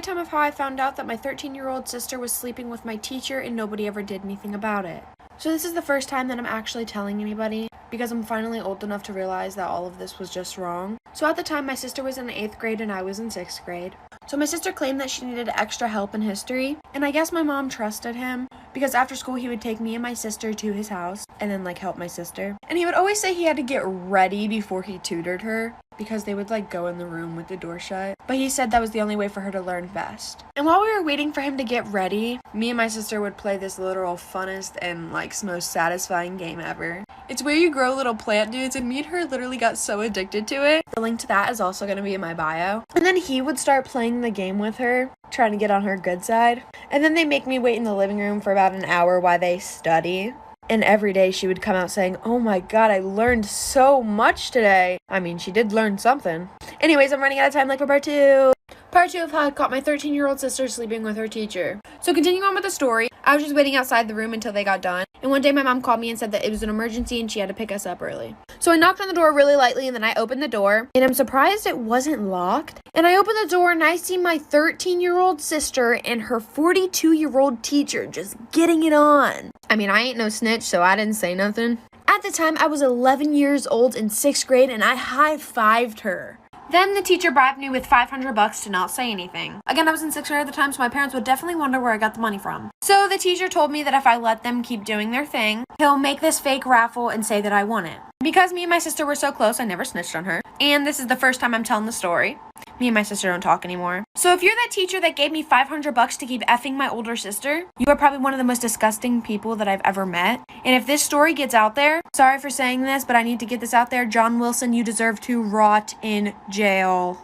time of how I found out that my 13-year-old sister was sleeping with my teacher and nobody ever did anything about it. So this is the first time that I'm actually telling anybody, because I'm finally old enough to realize that all of this was just wrong. So at the time, my sister was in 8th grade and I was in 6th grade. So my sister claimed that she needed extra help in history, and I guess my mom trusted him, because after school he would take me and my sister to his house and then help my sister. And he would always say he had to get ready before he tutored her, because they would go in the room with the door shut. But he said that was the only way for her to learn best. And while we were waiting for him to get ready, me and my sister would play this literal funnest and most satisfying game ever. It's where you grow little plant dudes, and me and her literally got so addicted to it. The link to that is also going to be in my bio. And then he would start playing the game with her, trying to get on her good side. And then they make me wait in the living room for about an hour while they study. And every day she would come out saying, "Oh my god, I learned so much today." I mean, she did learn something. Anyways, I'm running out of time for part 2. Part 2 of how I caught my 13-year-old sister sleeping with her teacher. So continuing on with the story, I was just waiting outside the room until they got done. And one day my mom called me and said that it was an emergency and she had to pick us up early. So I knocked on the door really lightly and then I opened the door. And I'm surprised it wasn't locked. And I opened the door and I see my 13-year-old sister and her 42-year-old teacher just getting it on. I mean, I ain't no snitch, so I didn't say nothing. At the time, I was 11 years old in 6th grade and I high-fived her. Then the teacher bribed me with $500 to not say anything. Again, I was in 6th grade at the time, so my parents would definitely wonder where I got the money from. So the teacher told me that if I let them keep doing their thing, he'll make this fake raffle and say that I won it. Because me and my sister were so close, I never snitched on her. And this is the first time I'm telling the story. Me and my sister don't talk anymore. So if you're that teacher that gave me $500 to keep effing my older sister, you are probably one of the most disgusting people that I've ever met. And if this story gets out there, sorry for saying this, but I need to get this out there. John Wilson, you deserve to rot in jail.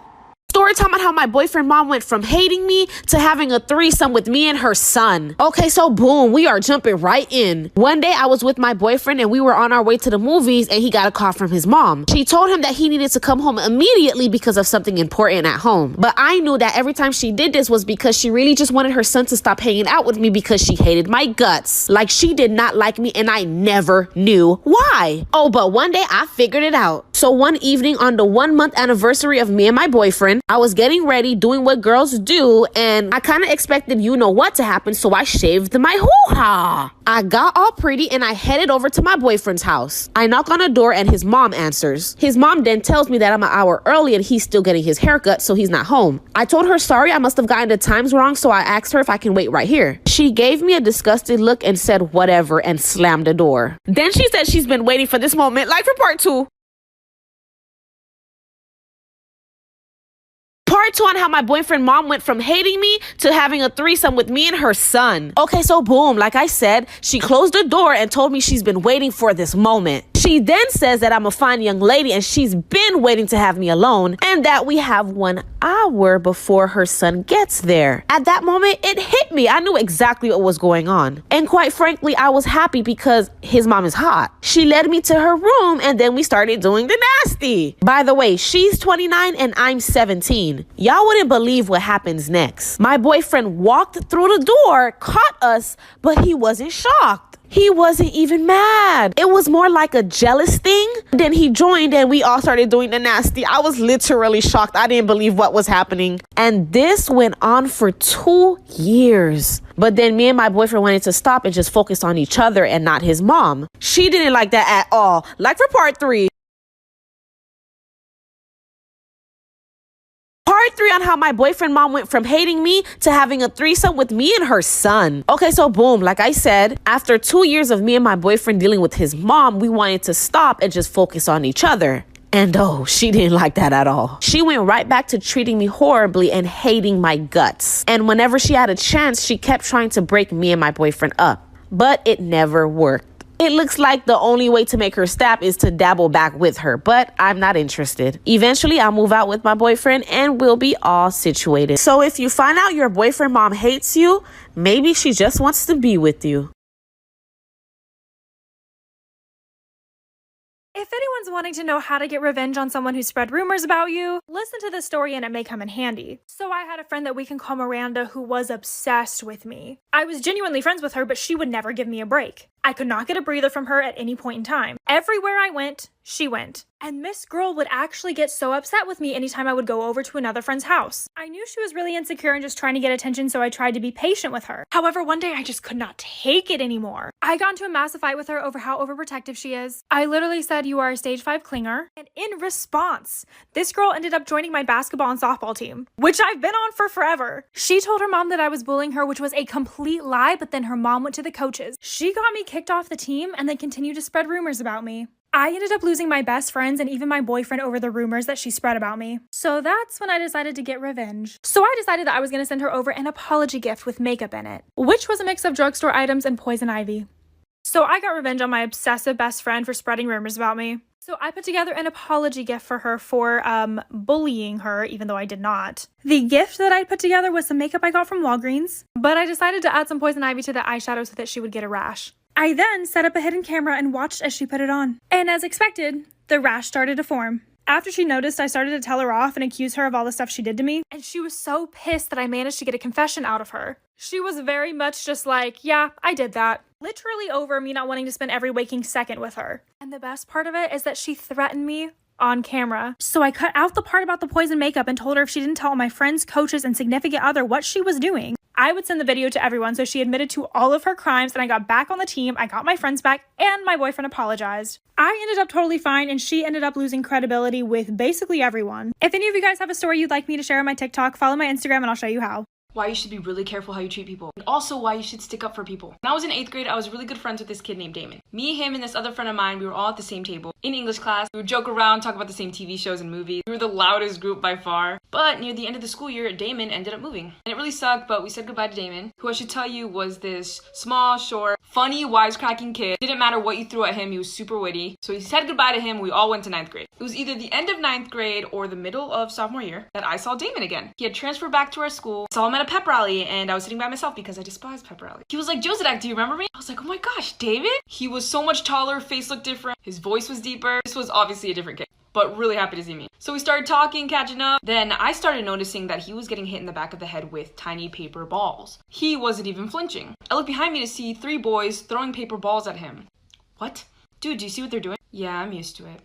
Story time on how my boyfriend mom went from hating me to having a threesome with me and her son. Okay, so boom, we are jumping right in. One day I was with my boyfriend and we were on our way to the movies and he got a call from his mom. She told him that he needed to come home immediately because of something important at home. But I knew that every time she did this was because she really just wanted her son to stop hanging out with me because she hated my guts. Like she did not like me and I never knew why. Oh, but one day I figured it out. So one evening on the 1-month anniversary of me and my boyfriend, I was getting ready, doing what girls do, and I kind of expected you know what to happen, so I shaved my hoo-ha. I got all pretty and I headed over to my boyfriend's house. I knock on the door and his mom answers. His mom then tells me that I'm an hour early and he's still getting his haircut, so he's not home. I told her sorry, I must have gotten the times wrong, so I asked her if I can wait right here. She gave me a disgusted look and said whatever and slammed the door. Then she said she's been waiting for this moment, like for part 2. Part 2 on how my boyfriend mom went from hating me to having a threesome with me and her son. Okay, so boom, like I said, she closed the door and told me she's been waiting for this moment. She then says that I'm a fine young lady and she's been waiting to have me alone and that we have 1 hour before her son gets there. At that moment, it hit me. I knew exactly what was going on. And quite frankly, I was happy because his mom is hot. She led me to her room and then we started doing the nasty. By the way, she's 29 and I'm 17. Y'all wouldn't believe what happens next. My boyfriend walked through the door, caught us, but he wasn't shocked. He wasn't even mad. It was more like a jealous thing. Then he joined and we all started doing the nasty. I was literally shocked. I didn't believe what was happening. And this went on for 2 years. But then me and my boyfriend wanted to stop and just focus on each other and not his mom. She didn't like that at all. Like for part 3. Part 3 on how my boyfriend mom went from hating me to having a threesome with me and her son. Okay, so boom, like I said, after 2 years of me and my boyfriend dealing with his mom, we wanted to stop and just focus on each other. And oh, she didn't like that at all. She went right back to treating me horribly and hating my guts. And whenever she had a chance, she kept trying to break me and my boyfriend up. But it never worked. It looks like the only way to make her stop is to dabble back with her, but I'm not interested. Eventually, I'll move out with my boyfriend and we'll be all situated. So if you find out your boyfriend mom hates you, maybe she just wants to be with you. If anyone's wanting to know how to get revenge on someone who spread rumors about you, listen to this story and it may come in handy. So I had a friend that we can call Miranda who was obsessed with me. I was genuinely friends with her, but she would never give me a break. I could not get a breather from her at any point in time. Everywhere I went, she went. And this girl would actually get so upset with me anytime I would go over to another friend's house. I knew she was really insecure and just trying to get attention, so I tried to be patient with her. However, one day I just could not take it anymore. I got into a massive fight with her over how overprotective she is. I literally said, "You are a stage 5 clinger." And in response, this girl ended up joining my basketball and softball team, which I've been on for forever. She told her mom that I was bullying her, which was a complete lie, but then her mom went to the coaches. She got me kicked off the team and then continued to spread rumors about me. I ended up losing my best friends and even my boyfriend over the rumors that she spread about me. So that's when I decided to get revenge. So I decided that I was going to send her over an apology gift with makeup in it, which was a mix of drugstore items and poison ivy. So I got revenge on my obsessive best friend for spreading rumors about me. So I put together an apology gift for her for bullying her, even though I did not. The gift that I put together was some makeup I got from Walgreens, but I decided to add some poison ivy to the eyeshadow so that she would get a rash. I then set up a hidden camera and watched as she put it on. And as expected, the rash started to form. After she noticed, I started to tell her off and accuse her of all the stuff she did to me. And she was so pissed that I managed to get a confession out of her. She was very much just like, "Yeah, I did that." Literally over me not wanting to spend every waking second with her. And the best part of it is that she threatened me on camera. So I cut out the part about the poison makeup and told her if she didn't tell all my friends, coaches, and significant other what she was doing, I would send the video to everyone. So she admitted to all of her crimes and I got back on the team. I got my friends back and my boyfriend apologized. I ended up totally fine and she ended up losing credibility with basically everyone. If any of you guys have a story you'd like me to share on my TikTok, follow my Instagram and I'll show you how. Why you should be really careful how you treat people, and also why you should stick up for people. When I was in 8th grade, I was really good friends with this kid named Damon. Me, him, and this other friend of mine, we were all at the same table. In English class, we would joke around, talk about the same TV shows and movies. We were the loudest group by far. But near the end of the school year, Damon ended up moving. And it really sucked, but we said goodbye to Damon, who I should tell you was this small, short, funny, wisecracking kid. Didn't matter what you threw at him, he was super witty. So we said goodbye to him, we all went to 9th grade. It was either the end of 9th grade or the middle of sophomore year that I saw Damon again. He had transferred back to our school, saw him at a pep rally, and I was sitting by myself because I despised pep rally. He was like, "Josadak, do you remember me?" I was like, "Oh my gosh, David?" He was so much taller, face looked different, his voice was deeper. This was obviously a different kid, but really happy to see me. So we started talking, catching up. Then I started noticing that he was getting hit in the back of the head with tiny paper balls. He wasn't even flinching. I looked behind me to see 3 boys throwing paper balls at him. What? Dude, do you see what they're doing? Yeah, I'm used to it.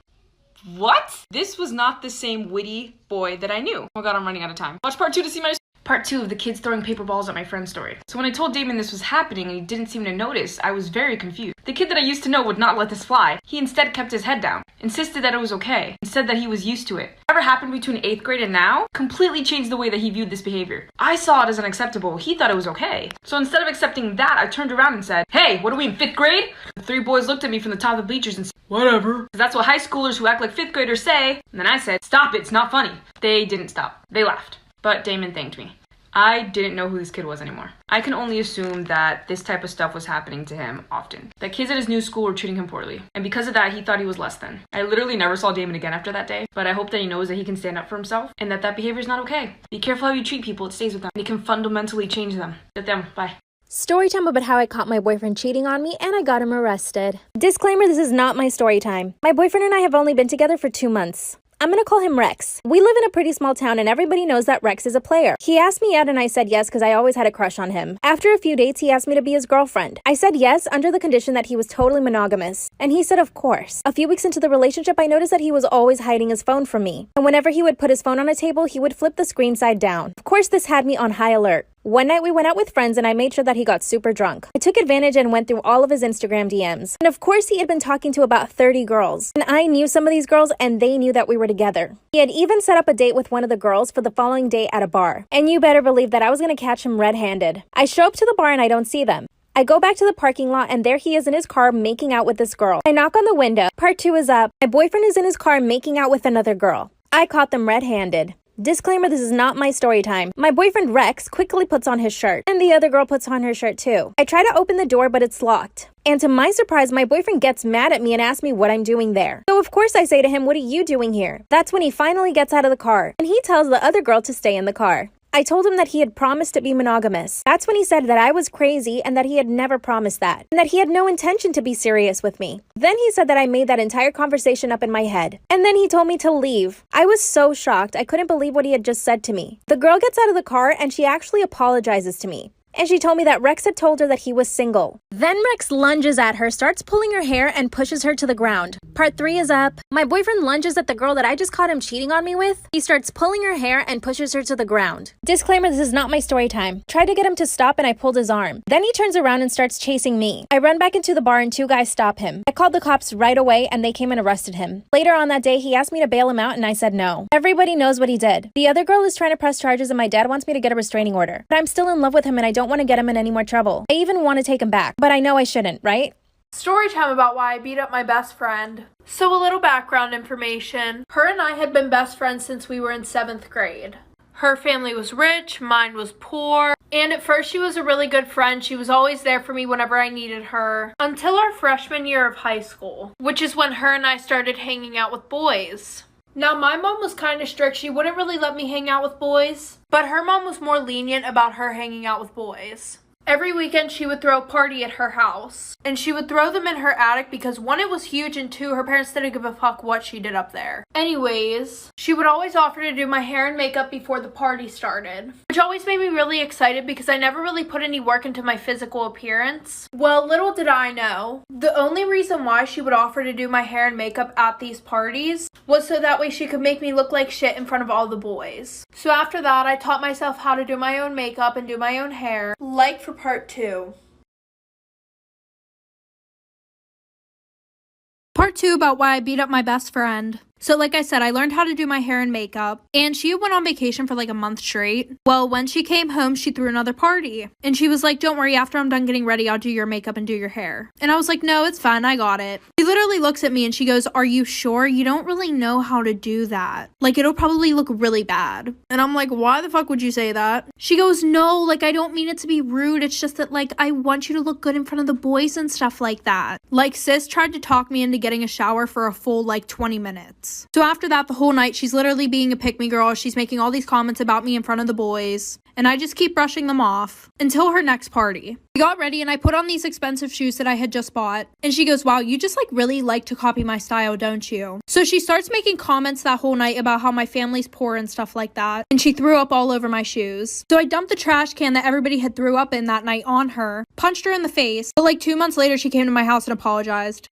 What? This was not the same witty boy that I knew. Oh god, I'm running out of time. Watch part 2 to see my part 2 of the kids throwing paper balls at my friend's story. So when I told Damon this was happening and he didn't seem to notice, I was very confused. The kid that I used to know would not let this fly. He instead kept his head down, insisted that it was okay, and said that he was used to it. Whatever happened between 8th grade and now completely changed the way that he viewed this behavior. I saw it as unacceptable. He thought it was okay. So instead of accepting that, I turned around and said, "Hey, what are we in 5th grade?" The 3 boys looked at me from the top of the bleachers and said, "Whatever." 'Cause that's what high schoolers who act like 5th graders say. And then I said, "Stop it, it's not funny." They didn't stop. They laughed. But Damon thanked me. I didn't know who this kid was anymore. I can only assume that this type of stuff was happening to him often. That kids at his new school were treating him poorly. And because of that, he thought he was less than. I literally never saw Damon again after that day, but I hope that he knows that he can stand up for himself and that that behavior is not okay. Be careful how you treat people, it stays with them. And it can fundamentally change them. With them, bye. Story time about how I caught my boyfriend cheating on me and I got him arrested. Disclaimer, this is not my story time. My boyfriend and I have only been together for 2 months. I'm gonna call him Rex. We live in a pretty small town and everybody knows that Rex is a player. He asked me out and I said yes because I always had a crush on him. After a few dates, he asked me to be his girlfriend. I said yes under the condition that he was totally monogamous. And he said of course. A few weeks into the relationship, I noticed that he was always hiding his phone from me. And whenever he would put his phone on a table, he would flip the screen side down. Of course, this had me on high alert. One night we went out with friends and I made sure that he got super drunk. I took advantage and went through all of his Instagram DMs. And of course he had been talking to about 30 girls. And I knew some of these girls and they knew that we were together. He had even set up a date with one of the girls for the following day at a bar. And you better believe that I was gonna catch him red-handed. I show up to the bar and I don't see them. I go back to the parking lot and there he is in his car making out with this girl. I knock on the window. Part 2 is up. My boyfriend is in his car making out with another girl. I caught them red-handed. Disclaimer, this is not my story time. My boyfriend Rex quickly puts on his shirt, and the other girl puts on her shirt too. I try to open the door, but it's locked. And to my surprise, my boyfriend gets mad at me and asks me what I'm doing there. So of course I say to him, "What are you doing here?" That's when he finally gets out of the car, and he tells the other girl to stay in the car. I told him that he had promised to be monogamous. That's when he said that I was crazy and that he had never promised that, and that he had no intention to be serious with me. Then he said that I made that entire conversation up in my head. And then he told me to leave. I was so shocked. I couldn't believe what he had just said to me. The girl gets out of the car and she actually apologizes to me. And she told me that Rex had told her that he was single. Then Rex lunges at her, starts pulling her hair, and pushes her to the ground. Part 3 is up. My boyfriend lunges at the girl that I just caught him cheating on me with. He starts pulling her hair and pushes her to the ground. Disclaimer, this is not my story time. Tried to get him to stop and I pulled his arm. Then he turns around and starts chasing me. I run back into the bar and 2 guys stop him. I called the cops right away and they came and arrested him. Later on that day, he asked me to bail him out and I said no. Everybody knows what he did. The other girl is trying to press charges and my dad wants me to get a restraining order. But I'm still in love with him and I don't want to get him in any more trouble. I even want to take him back, but I know I shouldn't, right? Story time about why I beat up my best friend. So a little background information. Her and I had been best friends since we were in 7th grade. Her family was rich, mine was poor, and at first she was a really good friend. She was always there for me whenever I needed her, until our freshman year of high school, which is when her and I started hanging out with boys. Now, my mom was kind of strict. She wouldn't really let me hang out with boys, but her mom was more lenient about her hanging out with boys. Every weekend she would throw a party at her house, and she would throw them in her attic because 1, it was huge, and 2, her parents didn't give a fuck what she did up there. Anyways, she would always offer to do my hair and makeup before the party started, which always made me really excited because I never really put any work into my physical appearance. Well, little did I know, the only reason why she would offer to do my hair and makeup at these parties was so that way she could make me look like shit in front of all the boys. So after that, I taught myself how to do my own makeup and do my own hair, like for part 2. Part 2 about why I beat up my best friend. So like I said, I learned how to do my hair and makeup, and she went on vacation for like a month straight. Well, when she came home, she threw another party, and she was like, don't worry, after I'm done getting ready, I'll do your makeup and do your hair. And I was like, no, it's fine, I got it. She literally looks at me and she goes, are you sure? You don't really know how to do that. Like, it'll probably look really bad. And I'm like, why the fuck would you say that? She goes, no, like, I don't mean it to be rude. It's just that, like, I want you to look good in front of the boys and stuff like that. Like, sis tried to talk me into getting a shower for a full, like, 20 minutes. So after that, the whole night, she's literally being a pick-me girl. She's making all these comments about me in front of the boys, and I just keep brushing them off until her next party. We got ready, and I put on these expensive shoes that I had just bought, and she goes, wow, you just like really like to copy my style, don't you? So she starts making comments that whole night about how my family's poor and stuff like that, and she threw up all over my shoes. So I dumped the trash can that everybody had threw up in that night on her, punched her in the face, but like 2 months later, she came to my house and apologized.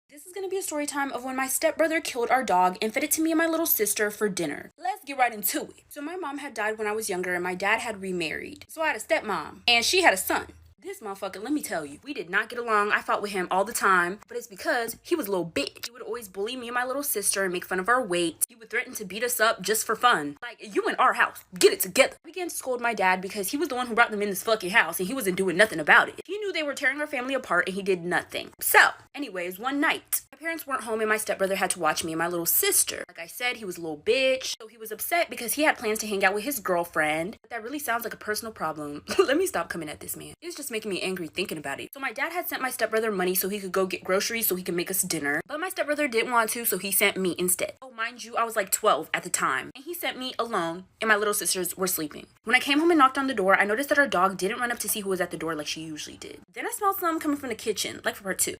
This is going to be a story time of when my stepbrother killed our dog and fed it to me and my little sister for dinner. Let's get right into it. So my mom had died when I was younger and my dad had remarried. So I had a stepmom and she had a son. This motherfucker, let me tell you, we did not get along. I fought with him all the time, but it's because he was a little bitch. He would always bully me and my little sister and make fun of our weight. He would threaten to beat us up just for fun. Like, you in our house, get it together. I began to scold my dad because he was the one who brought them in this fucking house and he wasn't doing nothing about it. He knew they were tearing our family apart and he did nothing. So, anyways, one night, my parents weren't home and my stepbrother had to watch me and my little sister. Like I said, he was a little bitch, so he was upset because he had plans to hang out with his girlfriend. But that really sounds like a personal problem. Let me stop coming at this man. It's just making me angry thinking about it. So my dad had sent my stepbrother money so he could go get groceries so he could make us dinner. But my stepbrother didn't want to, so he sent me instead. Oh, mind you, I was like 12 at the time. And he sent me alone and my little sisters were sleeping. When I came home and knocked on the door, I noticed that our dog didn't run up to see who was at the door like she usually did. Then I smelled something coming from the kitchen, like for part 2.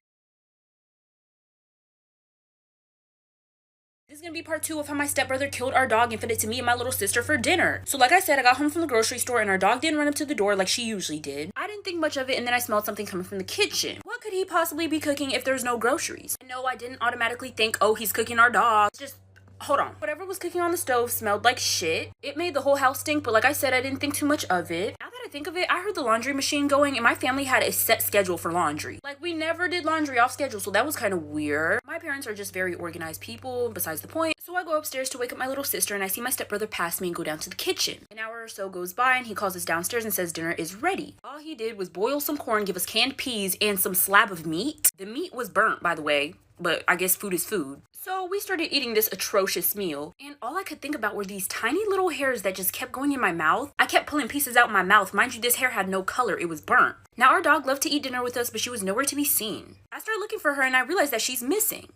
This is gonna be part 2 of how my stepbrother killed our dog and fed it to me and my little sister for dinner. So like I said, I got home from the grocery store and our dog didn't run up to the door like she usually did. I didn't think much of it and then I smelled something coming from the kitchen. What could he possibly be cooking if there's no groceries? And no, I didn't automatically think, oh, he's cooking our dog. Just hold on. Whatever was cooking on the stove smelled like shit. It made the whole house stink, but like I said, I didn't think too much of it. Now that I think of it, I heard the laundry machine going and my family had a set schedule for laundry. Like, we never did laundry off schedule, so that was kind of weird. My parents are just very organized people, besides the point. So I go upstairs to wake up my little sister and I see my stepbrother pass me and go down to the kitchen. An hour or so goes by and he calls us downstairs and says dinner is ready. All he did was boil some corn, give us canned peas, and some slab of meat. The meat was burnt, by the way, but I guess food is food. So we started eating this atrocious meal, and all I could think about were these tiny little hairs that just kept going in my mouth. I kept pulling pieces out my mouth. Mind you, this hair had no color. It was burnt. Now, our dog loved to eat dinner with us, but she was nowhere to be seen. I started looking for her, and I realized that she's missing.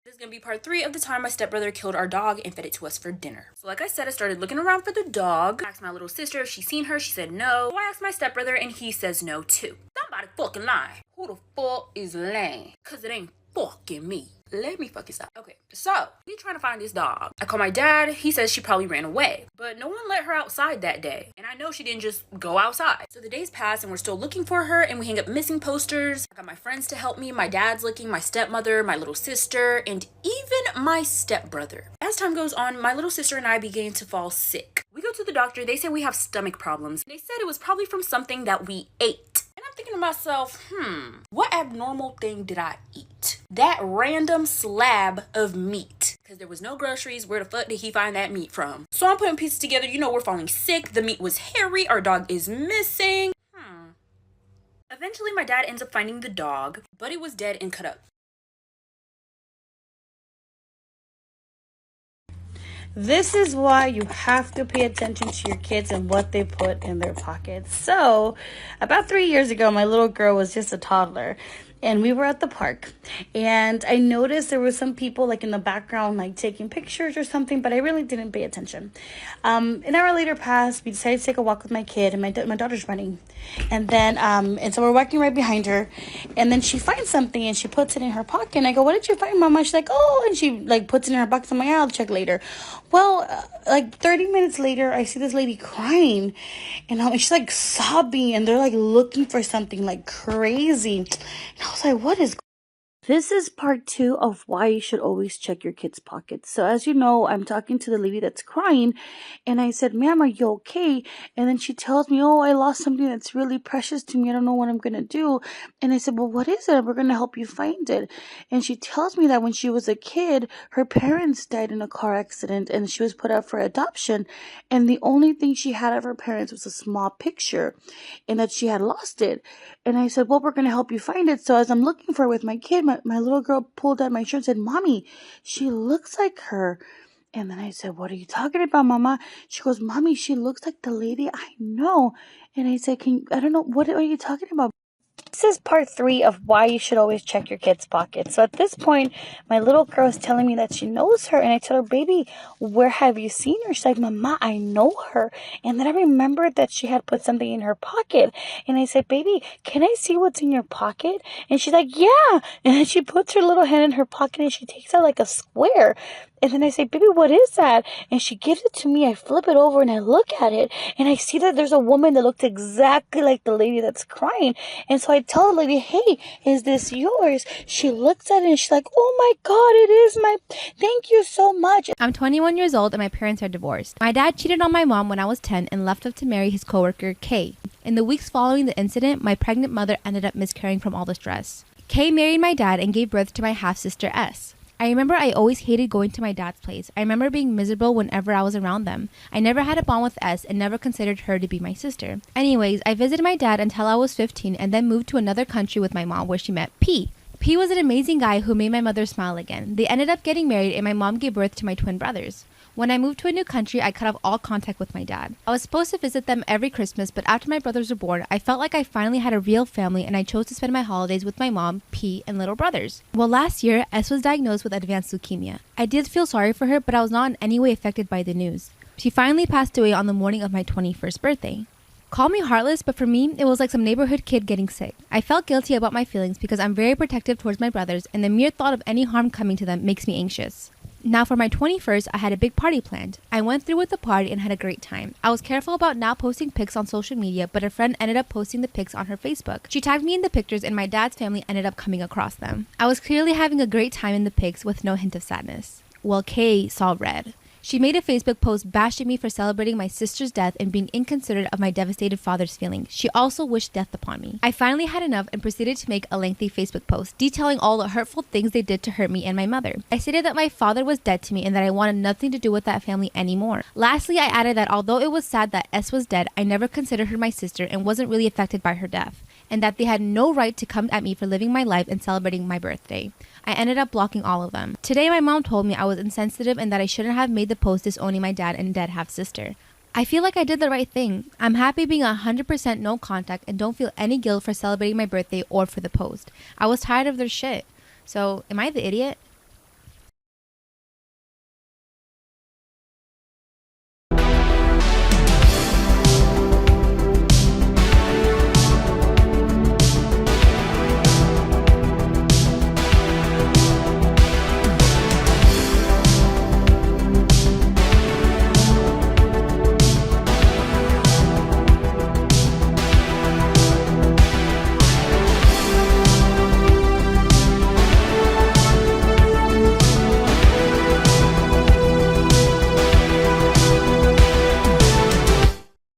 This is going to be part 3 of the time my stepbrother killed our dog and fed it to us for dinner. So like I said, I started looking around for the dog. I asked my little sister if she's seen her. She said no. So I asked my stepbrother and he says no too. Somebody fucking lie. Who the fuck is lying? Cause it ain't fucking me. Let me fuck this up. Okay, so we trying to find this dog. I call my dad. He says she probably ran away, but no one let her outside that day. And I know she didn't just go outside. So the days pass and we're still looking for her, and we hang up missing posters. I got my friends to help me. My dad's looking, my stepmother, my little sister, and even my stepbrother. As time goes on, my little sister and I begin to fall sick. We go to the doctor. They say we have stomach problems. They said it was probably from something that we ate. And I'm thinking to myself, what abnormal thing did I eat? That random slab of meat. Because there was no groceries. Where the fuck did he find that meat from? So I'm putting pieces together. You know, we're falling sick. The meat was hairy. Our dog is missing. Eventually, my dad ends up finding the dog, but it was dead and cut up. This is why you have to pay attention to your kids and what they put in their pockets. So, about 3 years ago, my little girl was just a toddler. And we were at the park, and I noticed there were some people like in the background, like taking pictures or something, but I really didn't pay attention. An hour later passed. We decided to take a walk with my kid, and my daughter's running, and then and so we're walking right behind her, and then she finds something and she puts it in her pocket. And I go, "What did you find, Mama?" She's like, "Oh," and she like puts it in her box. I'm like, "I'll check later." Well, like 30 minutes later, I see this lady crying, and she's like sobbing, and they're like looking for something like crazy. And I was like, what is... This is part 2 of why you should always check your kids' pockets. So as you know, I'm talking to the lady that's crying, and I said, "Ma'am, are you okay?" And then she tells me, "Oh, I lost something that's really precious to me. I don't know what I'm going to do." And I said, "Well, what is it? We're going to help you find it." And she tells me that when she was a kid, her parents died in a car accident, and she was put up for adoption. And the only thing she had of her parents was a small picture, and that she had lost it. And I said, "Well, we're going to help you find it." So as I'm looking for it with my kid, my little girl pulled out my shirt and said, "Mommy, she looks like her." And then I said, "What are you talking about, Mama?" She goes, "Mommy, she looks like the lady I know." And I said, I don't know, what are you talking about?" This is part 3 of why you should always check your kids' pockets. So at this point, my little girl is telling me that she knows her. And I tell her, "Baby, where have you seen her?" She's like, "Mama, I know her." And then I remembered that she had put something in her pocket. And I said, "Baby, can I see what's in your pocket?" And she's like, "Yeah." And then she puts her little hand in her pocket and she takes out like a square. And then I say, "Baby, what is that?" And she gives it to me. I flip it over and I look at it. And I see that there's a woman that looks exactly like the lady that's crying. And so I tell the lady, "Hey, is this yours?" She looks at it and she's like, "Oh my God, it is my... Thank you so much." I'm 21 years old and my parents are divorced. My dad cheated on my mom when I was 10 and left off to marry his coworker, Kay. In the weeks following the incident, my pregnant mother ended up miscarrying from all the stress. Kay married my dad and gave birth to my half-sister, S. I remember I always hated going to my dad's place. I remember being miserable whenever I was around them. I never had a bond with S and never considered her to be my sister. Anyways, I visited my dad until I was 15 and then moved to another country with my mom where she met P. P was an amazing guy who made my mother smile again. They ended up getting married and my mom gave birth to my twin brothers. When I moved to a new country, I cut off all contact with my dad. I was supposed to visit them every Christmas, but after my brothers were born, I felt like I finally had a real family and I chose to spend my holidays with my mom, P, and little brothers. Well, last year, S was diagnosed with advanced leukemia. I did feel sorry for her, but I was not in any way affected by the news. She finally passed away on the morning of my 21st birthday. Call me heartless, but for me, it was like some neighborhood kid getting sick. I felt guilty about my feelings because I'm very protective towards my brothers, and the mere thought of any harm coming to them makes me anxious. Now for my 21st, I had a big party planned. I went through with the party and had a great time. I was careful about not posting pics on social media, but a friend ended up posting the pics on her Facebook. She tagged me in the pictures and my dad's family ended up coming across them. I was clearly having a great time in the pics with no hint of sadness. Well, Kay saw red. She made a Facebook post bashing me for celebrating my sister's death and being inconsiderate of my devastated father's feelings. She also wished death upon me. I finally had enough and proceeded to make a lengthy Facebook post detailing all the hurtful things they did to hurt me and my mother. I stated that my father was dead to me and that I wanted nothing to do with that family anymore. Lastly, I added that although it was sad that S was dead, I never considered her my sister and wasn't really affected by her death, and that they had no right to come at me for living my life and celebrating my birthday. I ended up blocking all of them. Today, my mom told me I was insensitive and that I shouldn't have made the post disowning my dad and dead half-sister. I feel like I did the right thing. I'm happy being 100% no contact and don't feel any guilt for celebrating my birthday or for the post. I was tired of their shit. So, am I the idiot?